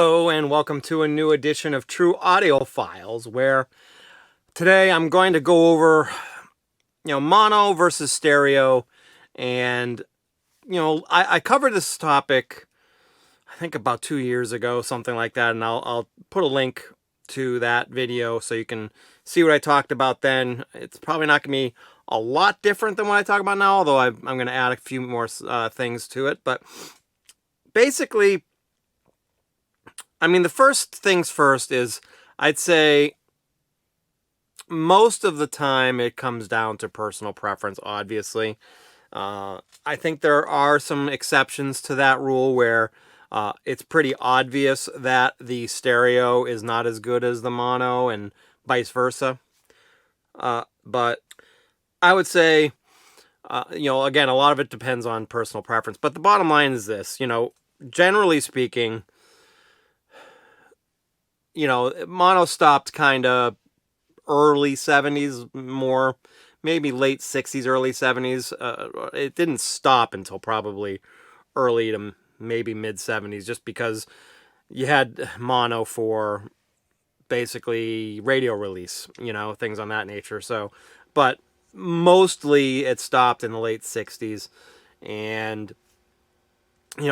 Hello and welcome to a new edition of True Audiophiles, where today I'm going to go over, mono versus stereo. And, I covered this topic, I think about 2 years ago, something like that. And I'll put a link to that video so you can see what I talked about then. It's probably not going to be a lot different than what I talk about now, although I'm going to add a few more things to it. But basically, the first things first is I'd say most of the time it comes down to personal preference, obviously. I think there are some exceptions to that rule where it's pretty obvious that the stereo is not as good as the mono and vice versa. But I would say, again, a lot of it depends on personal preference. But the bottom line is this, generally speaking, mono stopped kind of early 70s, more maybe late 60s, early 70s. It didn't stop until probably early to maybe mid 70s, just because you had mono for basically radio release, things on that nature. So, but mostly it stopped in the late 60s, and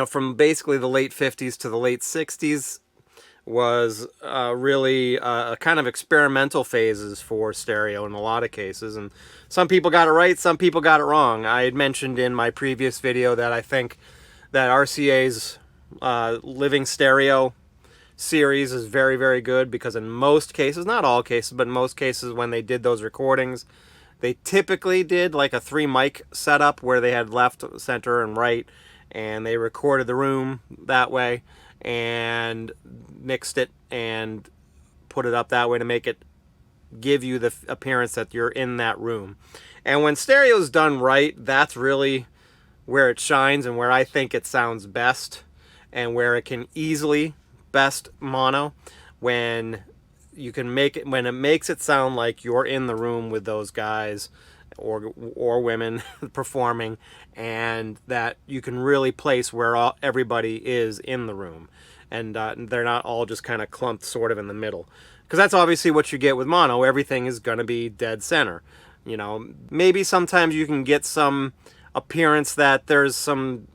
from basically the late 50s to the late 60s was really kind of experimental phases for stereo in a lot of cases. And some people got it right, some people got it wrong. I had mentioned in my previous video that I think that RCA's Living Stereo series is very, very good, because in most cases, not all cases, but in most cases when they did those recordings, they typically did like a 3-mic setup where they had left, center, and right, and they recorded the room that way and mixed it and put it up that way to make it give you the appearance that you're in that room. And when stereo's done right, that's really where it shines and where I think it sounds best, and where it can easily best mono, when you can make it, when it makes it sound like you're in the room with those guys or women performing, and that you can really place where everybody is in the room, and they're not all just kind of clumped sort of in the middle, because that's obviously what you get with mono. Everything is going to be dead center. Maybe sometimes you can get some appearance that there's some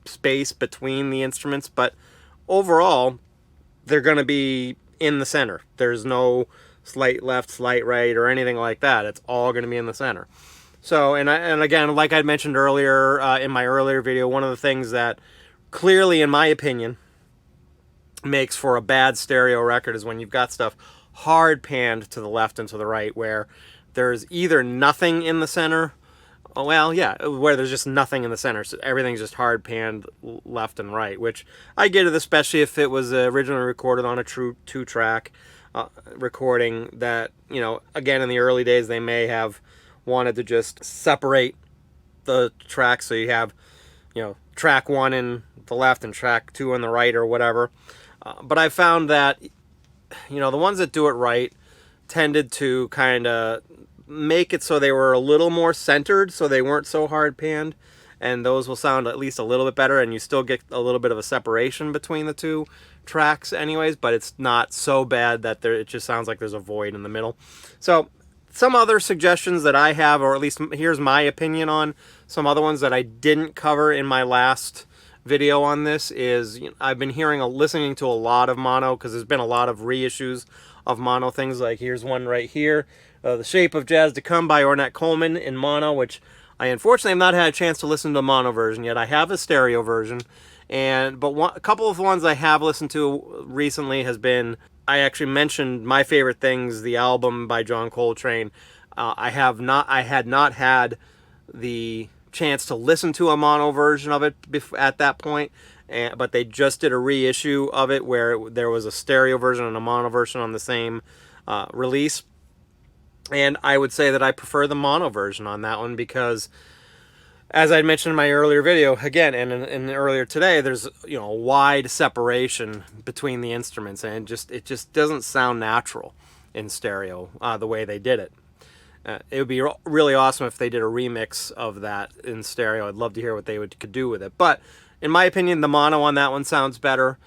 space between the instruments, but overall they're going to be in the center. There's no slight left, slight right, or anything like that. It's all going to be in the center. So, and again, like I mentioned earlier in my earlier video, one of the things that clearly, in my opinion, makes for a bad stereo record is when you've got stuff hard panned to the left and to the right, where there's either nothing in the center, where there's just nothing in the center. So everything's just hard panned left and right, which I get it, especially if it was originally recorded on a true 2-track recording that, again, in the early days, they may have wanted to just separate the tracks. So you have, track 1 in the left and track 2 in the right, or whatever. But I found that, the ones that do it right tended to kind of make it so they were a little more centered, so they weren't so hard panned, and those will sound at least a little bit better, and you still get a little bit of a separation between the two tracks anyways, but it's not so bad that it just sounds like there's a void in the middle. So some other suggestions that I have, or at least here's my opinion on some other ones that I didn't cover in my last video on this, is I've been listening to a lot of mono, because there's been a lot of reissues of mono things. Like here's one right here, The Shape of Jazz to Come by Ornette Coleman in mono, which I unfortunately have not had a chance to listen to the mono version yet. I have a stereo version, but a couple of ones I have listened to recently has been, I actually mentioned My Favorite Things, the album by John Coltrane. I had not had the chance to listen to a mono version of it at that point, but they just did a reissue of it where there was a stereo version and a mono version on the same release. And I would say that I prefer the mono version on that one, because as I mentioned in my earlier video, again, and earlier today, there's a wide separation between the instruments, and it just doesn't sound natural in stereo the way they did it. It would be really awesome if they did a remix of that in stereo. I'd love to hear what they could do with it. But in my opinion, the mono on that one sounds better.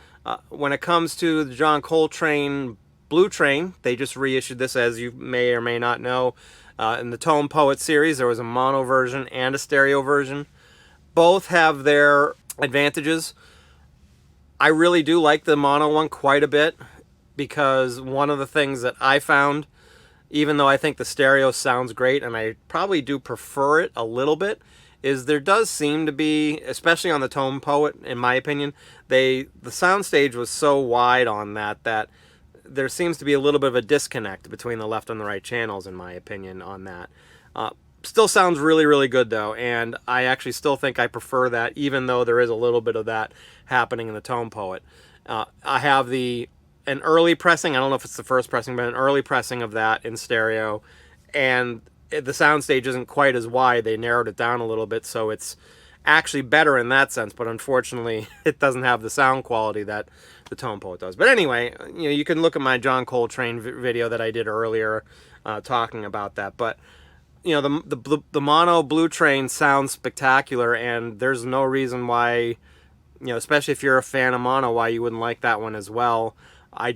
When it comes to the John Coltrane Blue Train, they just reissued this, as you may or may not know. In the Tone Poet series, there was a mono version and a stereo version. Both have their advantages. I really do like the mono one quite a bit, because one of the things that I found, even though I think the stereo sounds great, and I probably do prefer it a little bit, is there does seem to be, especially on the Tone Poet, in my opinion, the soundstage was so wide on that there seems to be a little bit of a disconnect between the left and the right channels, in my opinion, on that. Still sounds really, really good, though, and I actually still think I prefer that, even though there is a little bit of that happening in the Tone Poet. I have an early pressing, I don't know if it's the first pressing, but an early pressing of that in stereo, and the soundstage isn't quite as wide. They narrowed it down a little bit, so it's actually better in that sense, but unfortunately it doesn't have the sound quality that the Tone Poet does. But anyway, you can look at my John Coltrane video that I did earlier talking about that. But the mono Blue Train sounds spectacular, and there's no reason why, especially if you're a fan of mono, why you wouldn't like that one as well. I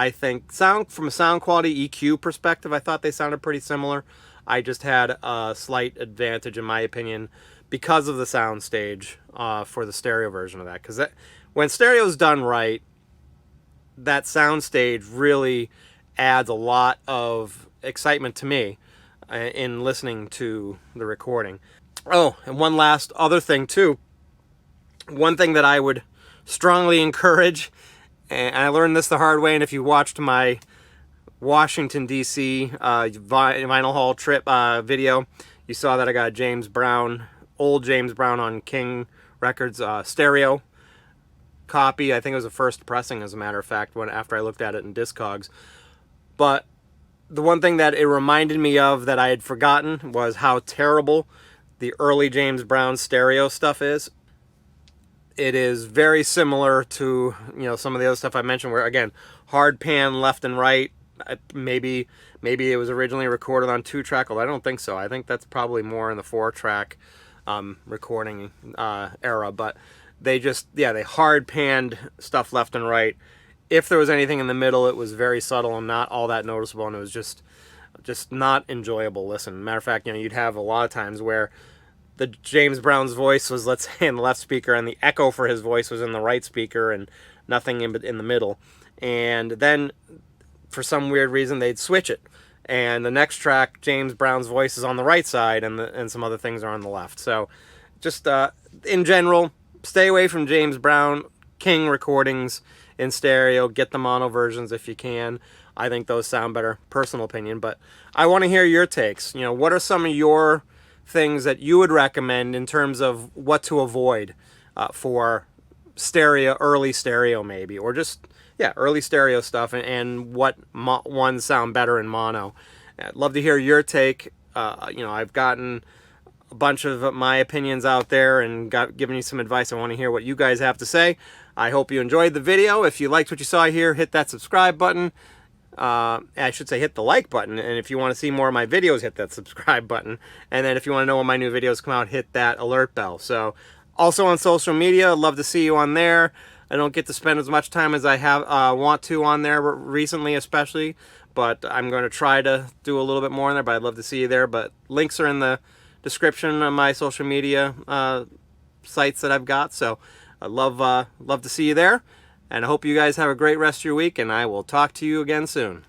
think from a sound quality EQ perspective, I thought they sounded pretty similar. I just had a slight advantage, in my opinion, because of the soundstage for the stereo version of that. Because when stereo's done right, that soundstage really adds a lot of excitement to me in listening to the recording. Oh, and one last other thing too. One thing that I would strongly encourage, and I learned this the hard way, and if you watched my Washington, D.C. Vinyl Hall trip video, you saw that I got a old James Brown on King Records stereo copy. I think it was the first pressing, as a matter of fact, after I looked at it in Discogs. But the one thing that it reminded me of that I had forgotten was how terrible the early James Brown stereo stuff is. It is very similar to some of the other stuff I mentioned, where again, hard pan left and right. Maybe it was originally recorded on 2-track, although I don't think so. I think that's probably more in the 4-track recording era. But they hard panned stuff left and right. If there was anything in the middle, it was very subtle and not all that noticeable, and it was just not enjoyable listen. Matter of fact, you'd have a lot of times where the James Brown's voice was, let's say, in the left speaker, and the echo for his voice was in the right speaker, and nothing in the middle. And then, for some weird reason, they'd switch it, and the next track, James Brown's voice is on the right side, and some other things are on the left. So, just in general, stay away from James Brown King recordings in stereo. Get the mono versions if you can. I think those sound better, personal opinion. But I want to hear your takes. What are some of your things that you would recommend in terms of what to avoid for early stereo maybe, or just early stereo stuff, and what ones sound better in mono. I'd love to hear your take. I've gotten a bunch of my opinions out there and given you some advice. I want to hear what you guys have to say. I hope you enjoyed the video. If you liked what you saw here, hit that subscribe button. I should say hit the like button, and if you want to see more of my videos, hit that subscribe button, and then if you want to know when my new videos come out, hit that alert bell. So also on social media, I'd love to see you on there. I don't get to spend as much time as I want to on there recently, especially, but I'm going to try to do a little bit more on there. But I'd love to see you there. But links are in the description of my social media sites that I've got, so I'd love to see you there. And I hope you guys have a great rest of your week, and I will talk to you again soon.